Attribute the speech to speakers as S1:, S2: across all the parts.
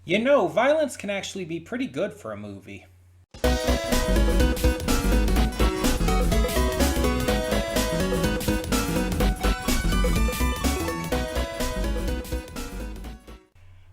S1: You know, violence can actually be pretty good for a movie.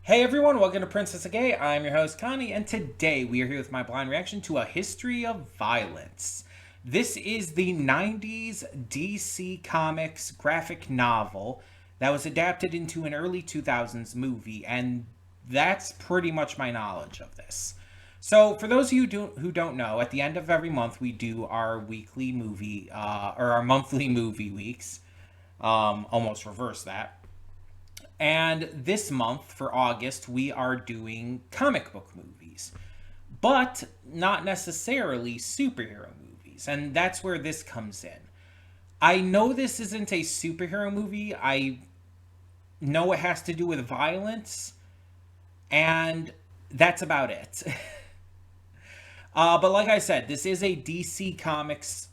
S1: Hey everyone, welcome to Princess of Gay. I'm your host Connie, and today we are here with my blind reaction to A History of Violence. This is the 90s DC Comics graphic novel that was adapted into an early 2000s movie, and that's pretty much my knowledge of this. So, for those of you who don't know, at the end of every month we do our weekly movie, or our monthly movie weeks. Almost reverse that. And this month, for August, we are doing comic book movies, but not necessarily superhero movies. And that's where this comes in. I know this isn't a superhero movie. I know it has to do with violence, and that's about it. But like I said, this is a DC Comics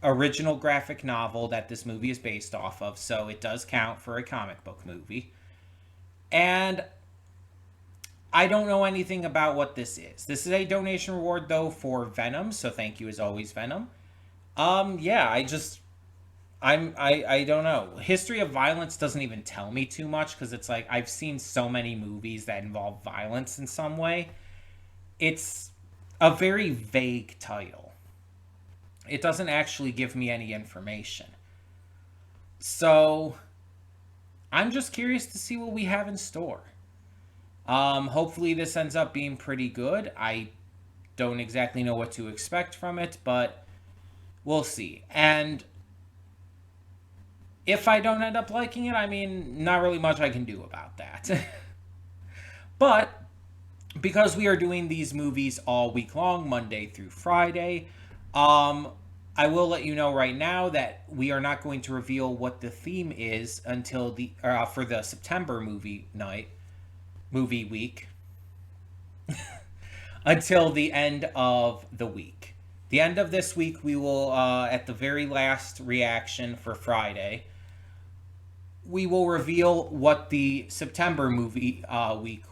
S1: original graphic novel that this movie is based off of, so it does count for a comic book movie. And I don't know anything about what this is. This is a donation reward though for Venom, so thank you as always, Venom. Yeah, I don't know. History of Violence doesn't even tell me too much because it's like I've seen so many movies that involve violence in some way. It's a very vague title. It doesn't actually give me any information. So, I'm just curious to see what we have in store. Hopefully this ends up being pretty good. I don't exactly know what to expect from it, but we'll see. And if I don't end up liking it, I mean, not really much I can do about that. But, because we are doing these movies all week long, Monday through Friday, I will let you know right now that we are not going to reveal what the theme is until for the September movie week, until the end of the week. The end of this week, we will, at the very last reaction for Friday, we will reveal what the September movie week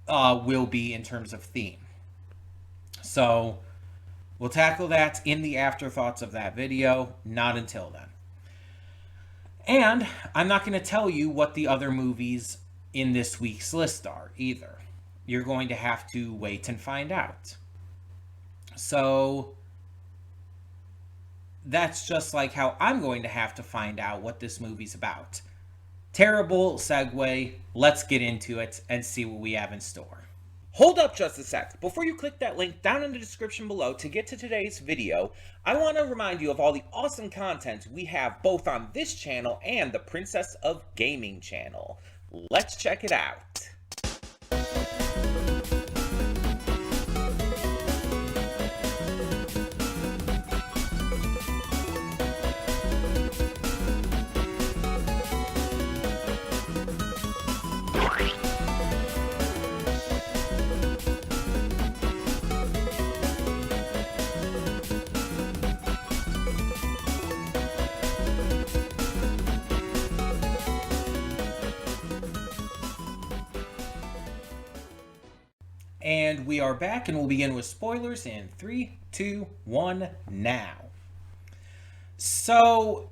S1: will be in terms of theme. So, we'll tackle that in the afterthoughts of that video, not until then. And I'm not going to tell you what the other movies in this week's list are either. You're going to have to wait and find out. So that's just like how I'm going to have to find out what this movie's about. Terrible segue. Let's get into it and see what we have in store. Hold up just a sec. Before you click that link down in the description below to get to today's video, I want to remind you of all the awesome content we have both on this channel and the Princess of Gaming channel. Let's check it out. And we are back, and we'll begin with spoilers in 3, 2, 1, now. So,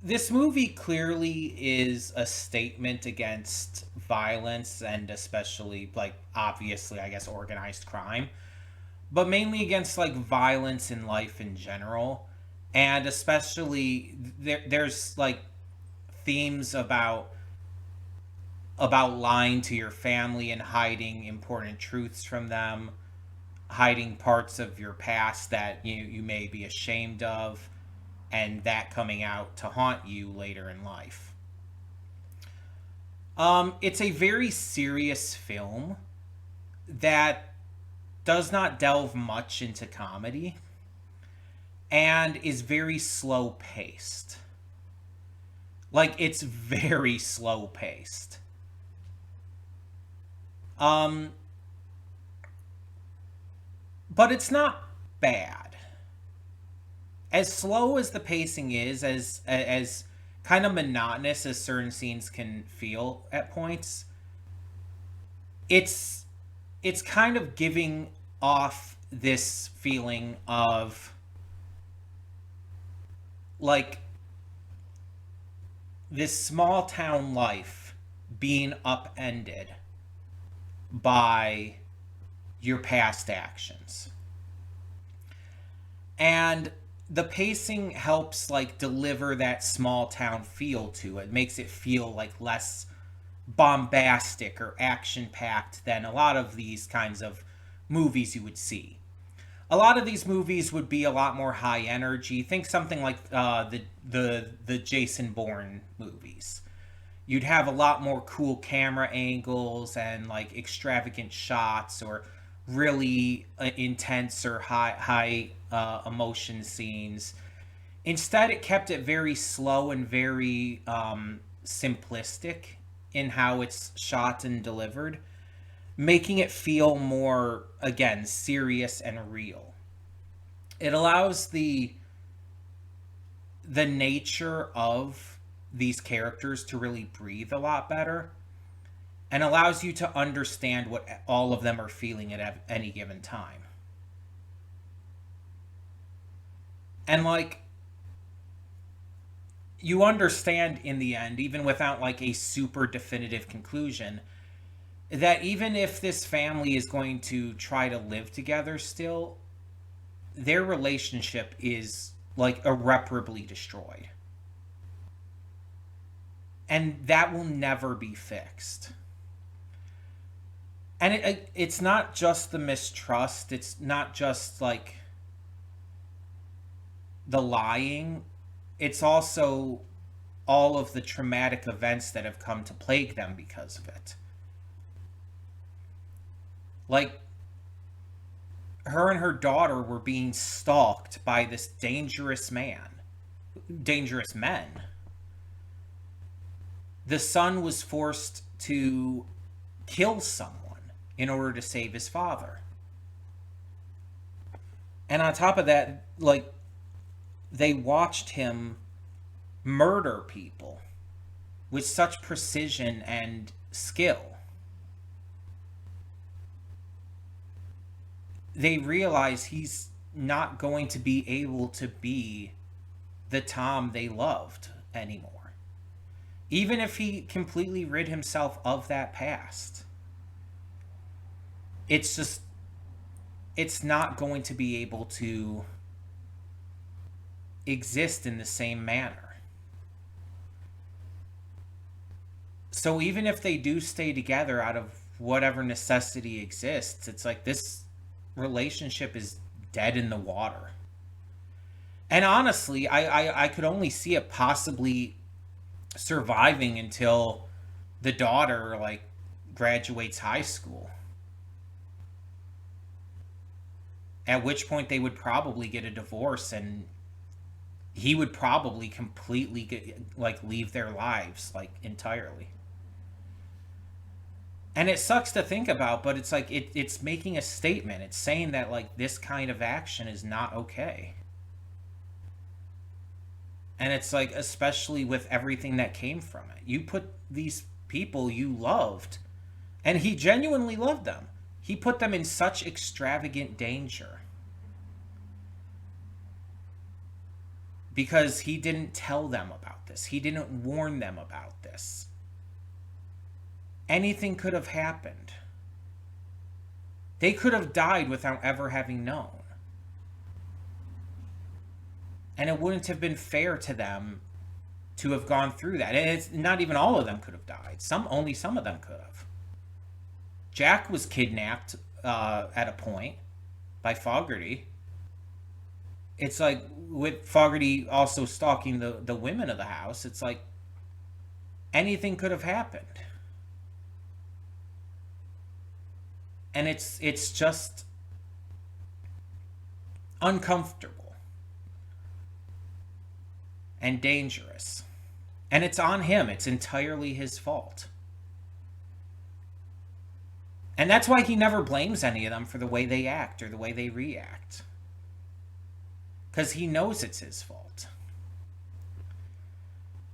S1: this movie clearly is a statement against violence, and especially, like, obviously, I guess, organized crime. But mainly against, like, violence in life in general. And especially, there's, like, themes about lying to your family and hiding important truths from them, hiding parts of your past that you may be ashamed of, and that coming out to haunt you later in life. It's a very serious film that does not delve much into comedy and is very slow paced. Like, it's very slow paced. But it's not bad. As slow as the pacing is, as kind of monotonous as certain scenes can feel at points, it's it's kind of giving off this feeling of like this small town life being upended by your past actions. And the pacing helps like deliver that small town feel to it. Makes it feel like less bombastic or action packed than a lot of these kinds of movies you would see. A lot of these movies would be a lot more high energy. Think something like the Jason Bourne movies. You'd have a lot more cool camera angles and like extravagant shots, or really intense or high emotion scenes. Instead, it kept it very slow and very simplistic in how it's shot and delivered, making it feel more, again, serious and real. It allows the nature of these characters to really breathe a lot better, and allows you to understand what all of them are feeling at any given time. And like, you understand in the end, even without like a super definitive conclusion, that even if this family is going to try to live together still, their relationship is like irreparably destroyed. And that will never be fixed. And it's not just the mistrust, it's not just like the lying, it's also all of the traumatic events that have come to plague them because of it. Like, her and her daughter were being stalked by this dangerous men. The son was forced to kill someone in order to save his father. And on top of that, like, they watched him murder people with such precision and skill. They realize he's not going to be able to be the Tom they loved anymore, even if he completely rid himself of that past. It's just, it's not going to be able to exist in the same manner. So even if they do stay together out of whatever necessity exists, it's like this relationship is dead in the water. And honestly, I could only see it possibly surviving until the daughter like graduates high school, at which point they would probably get a divorce, and he would probably completely like leave their lives like entirely. And it sucks to think about, but it's like it's making a statement. It's saying that like this kind of action is not okay. And it's like, especially with everything that came from it. You put these people you loved, and he genuinely loved them. He put them in such extravagant danger because he didn't tell them about this. He didn't warn them about this. Anything could have happened. They could have died without ever having known. And it wouldn't have been fair to them to have gone through that. And it's not even all of them could have died. Only some of them could have. Jack was kidnapped at a point by Fogarty. It's like, with Fogarty also stalking the women of the house, it's like anything could have happened. And it's just uncomfortable and dangerous. And it's on him. It's entirely his fault. And that's why he never blames any of them for the way they act or the way they react. Because he knows it's his fault.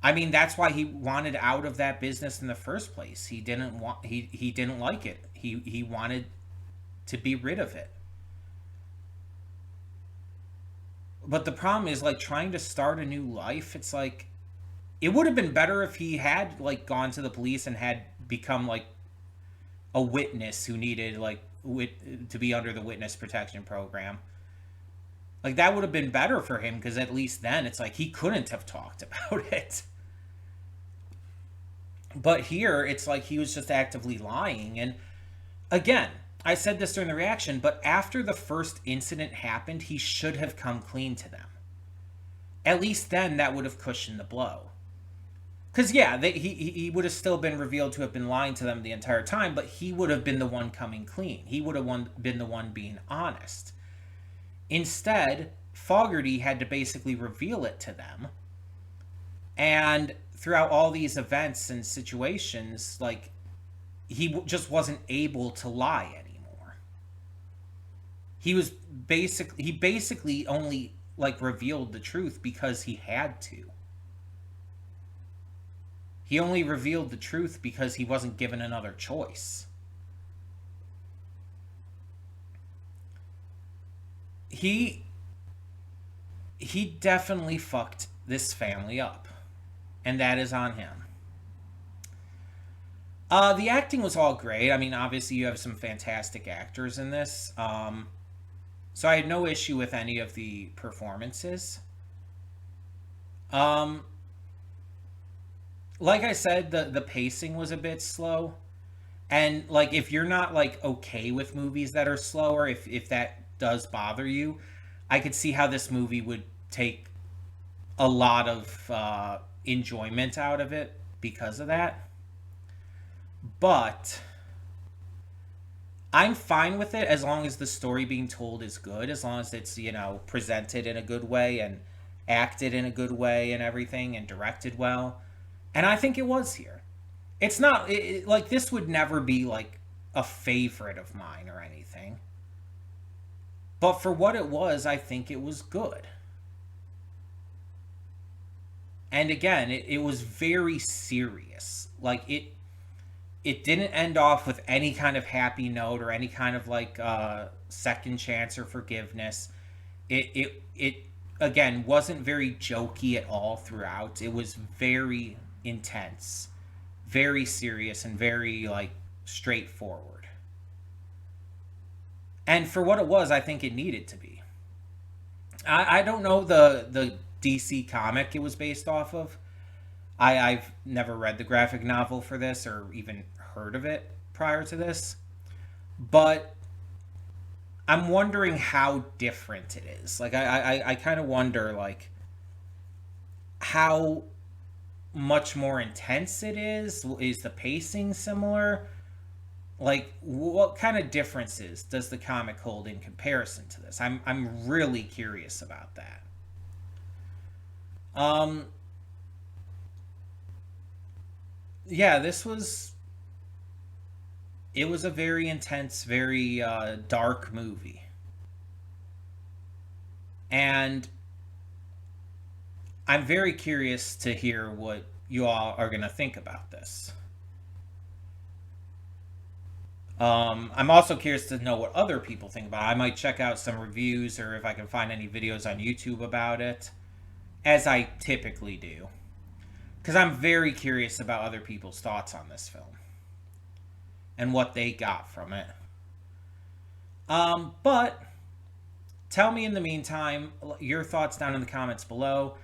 S1: I mean, that's why he wanted out of that business in the first place. He didn't like it. He wanted to be rid of it. But the problem is like trying to start a new life. It's like it would have been better if he had like gone to the police and had become like a witness who needed like to be under the witness protection program. Like that would have been better for him because at least then it's like he couldn't have talked about it. But here it's like he was just actively lying. And again, I said this during the reaction, but after the first incident happened, he should have come clean to them. At least then that would have cushioned the blow. Because, yeah, he would have still been revealed to have been lying to them the entire time, but he would have been the one coming clean. He would have been the one being honest. Instead, Fogarty had to basically reveal it to them. And throughout all these events and situations, like, just wasn't able to lie anymore. He basically only, like, revealed the truth because he had to. He only revealed the truth because he wasn't given another choice. He definitely fucked this family up, and that is on him. The acting was all great. I mean, obviously you have some fantastic actors in this. So I had no issue with any of the performances. Um, like I said, the pacing was a bit slow. And like if you're not like okay with movies that are slower, if that does bother you, I could see how this movie would take a lot of enjoyment out of it because of that. But I'm fine with it as long as the story being told is good, as long as it's, presented in a good way and acted in a good way and everything and directed well. And I think it was here. It's not like this would never be like a favorite of mine or anything. But for what it was, I think it was good. And again, it was very serious. Like it didn't end off with any kind of happy note or any kind of like second chance or forgiveness. It again wasn't very jokey at all throughout. It was very intense, very serious, and very like straightforward. And for what it was, I think it needed to be. I don't know the DC comic it was based off of. I've never read the graphic novel for this or even heard of it prior to this. But I'm wondering how different it is. Like I kind of wonder like how much more intense it is. Is the pacing similar? Like what kind of differences does the comic hold in comparison to this? I'm really curious about that. Um yeah, it was a very intense, very dark movie. And I'm very curious to hear what you all are going to think about this. I'm also curious to know what other people think about it. I might check out some reviews or if I can find any videos on YouTube about it, as I typically do. Because I'm very curious about other people's thoughts on this film and what they got from it. But tell me in the meantime your thoughts down in the comments below.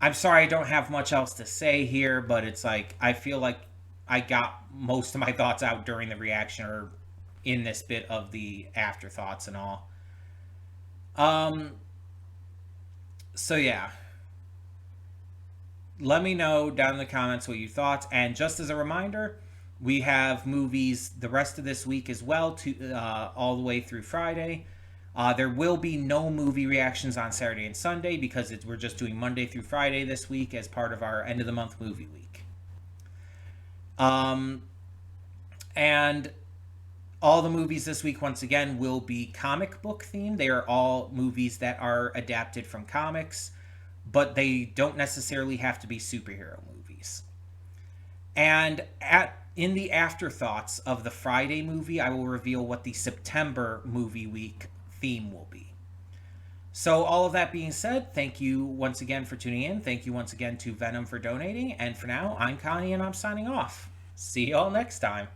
S1: I'm sorry I don't have much else to say here, but it's like I feel like I got most of my thoughts out during the reaction or in this bit of the afterthoughts and all. Um, so yeah, let me know down in the comments what you thought. And just as a reminder, we have movies the rest of this week as well, to all the way through Friday. There will be no movie reactions on Saturday and Sunday because we're just doing Monday through Friday this week as part of our end of the month movie week. Um, and all the movies this week, once again, will be comic book themed. They are all movies that are adapted from comics. but they don't necessarily have to be superhero movies. And in the afterthoughts of the Friday movie, I will reveal what the September movie week theme will be. So, all of that being said, thank you once again for tuning in. Thank you once again to Venom for donating. And for now, I'm Connie and I'm signing off. See y'all next time.